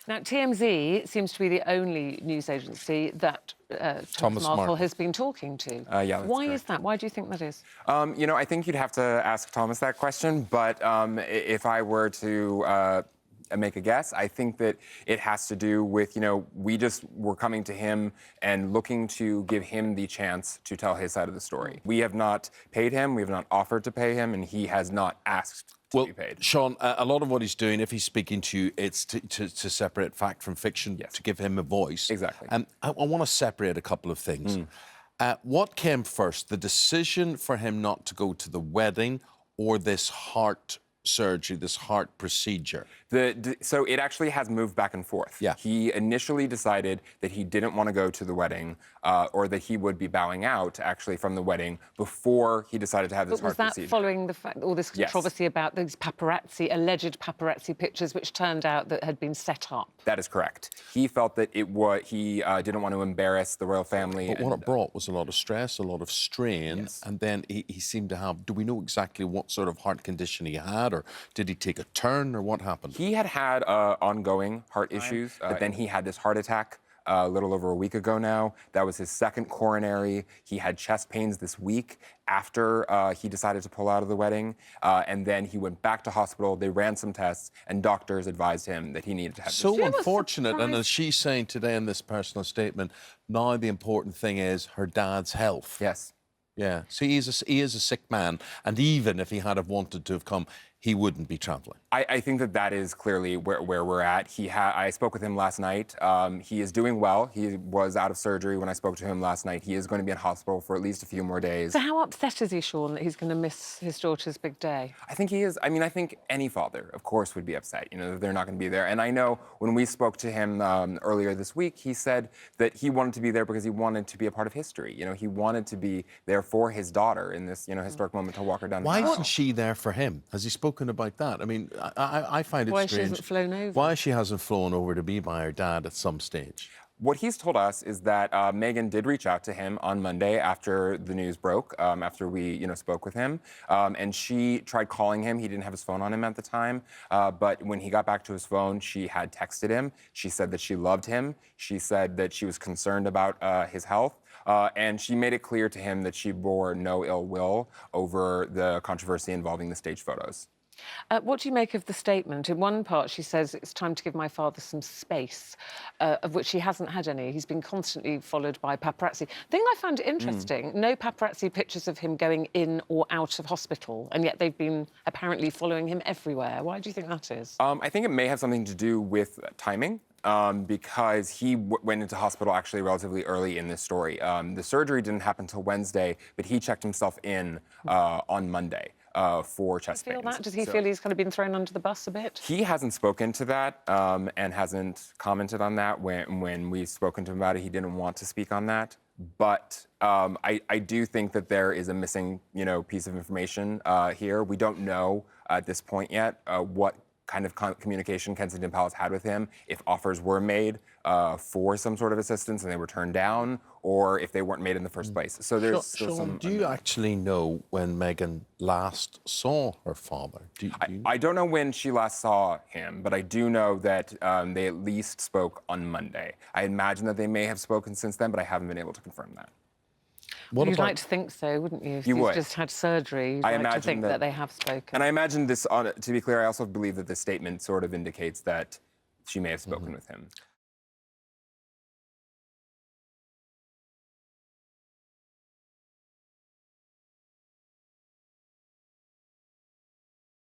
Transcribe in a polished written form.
Now, TMZ seems to be the only news agency that Thomas Markle has been talking to. Yeah, that's Why correct. is that? Why do you think that is? I think you'd have to ask Thomas that question, but if I were to make a guess, I think that it has to do with, we just were coming to him and looking to give him the chance to tell his side of the story. We have not paid him, we have not offered to pay him, and he has not asked to be paid. Sean, a lot of what he's doing, if he's speaking to you, it's to separate fact from fiction, Yes. to give him a voice. Exactly. I want to separate a couple of things. What came first, the decision for him not to go to the wedding or this heart surgery, this heart procedure? So it actually has moved back and forth. Yeah. He initially decided that he didn't want to go to the wedding, or that he would be bowing out actually from the wedding before he decided to have this heart procedure. Was that following the fact, all this controversy about these alleged paparazzi pictures, which turned out that had been set up? That is correct. He felt that he didn't want to embarrass the royal family. But what it brought was a lot of stress, a lot of strain, Yes. and then he seemed to have, do we know exactly what sort of heart condition he had, or did he take a turn, or what happened? He had ongoing heart issues, but then he had this heart attack a little over a week ago now. That was his second coronary. He had chest pains this week after he decided to pull out of the wedding, and then he went back to hospital. They ran some tests, and doctors advised him that he needed to have this. So unfortunate, and as she's saying today in this personal statement, now the important thing is her dad's health. Yes. Yeah, so he is a sick man, and even if he had have wanted to have come, he wouldn't be travelling. I think that is clearly where we're at. I spoke with him last night. He is doing well. He was out of surgery when I spoke to him last night. He is going to be in hospital for at least a few more days. So how upset is he, Sean, that he's going to miss his daughter's big day? I think he is. I mean, I think any father, of course, would be upset, that they're not going to be there. And I know when we spoke to him earlier this week, he said that he wanted to be there because he wanted to be a part of history. He wanted to be there for his daughter in this, historic moment to walk her down the aisle. Why isn't she there for him? Has he spoken about that? I mean, I find it Why strange. she hasn't flown over? Why she hasn't flown over to be by her dad at some stage? What he's told us is that Meghan did reach out to him on Monday after the news broke, after we, spoke with him, and she tried calling him. He didn't have his phone on him at the time, but when he got back to his phone, she had texted him. She said that she loved him. She said that she was concerned about his health, and she made it clear to him that she bore no ill will over the controversy involving the staged photos. What do you make of the statement? In one part, she says, it's time to give my father some space, of which he hasn't had any. He's been constantly followed by paparazzi. The thing I found interesting, no paparazzi pictures of him going in or out of hospital, and yet they've been apparently following him everywhere. Why do you think that is? I think it may have something to do with timing. Because he went into hospital actually relatively early in this story. The surgery didn't happen until Wednesday, but he checked himself in on Monday for chest pains. Does he feel he's kind of been thrown under the bus a bit? He hasn't spoken to that and hasn't commented on that. When we've spoken to him about it, he didn't want to speak on that. But I do think that there is a missing, piece of information here. We don't know at this point yet what kind of communication Kensington Palace had with him, if offers were made for some sort of assistance and they were turned down, or if they weren't made in the first place. So there's still some... Do you actually know when Meghan last saw her father? I don't know when she last saw him, but I do know that they at least spoke on Monday. I imagine that they may have spoken since then, but I haven't been able to confirm that. You'd like to think so, wouldn't you? If you've just had surgery, you'd like to think that they have spoken. And I imagine this, to be clear, I also believe that this statement sort of indicates that she may have spoken with him.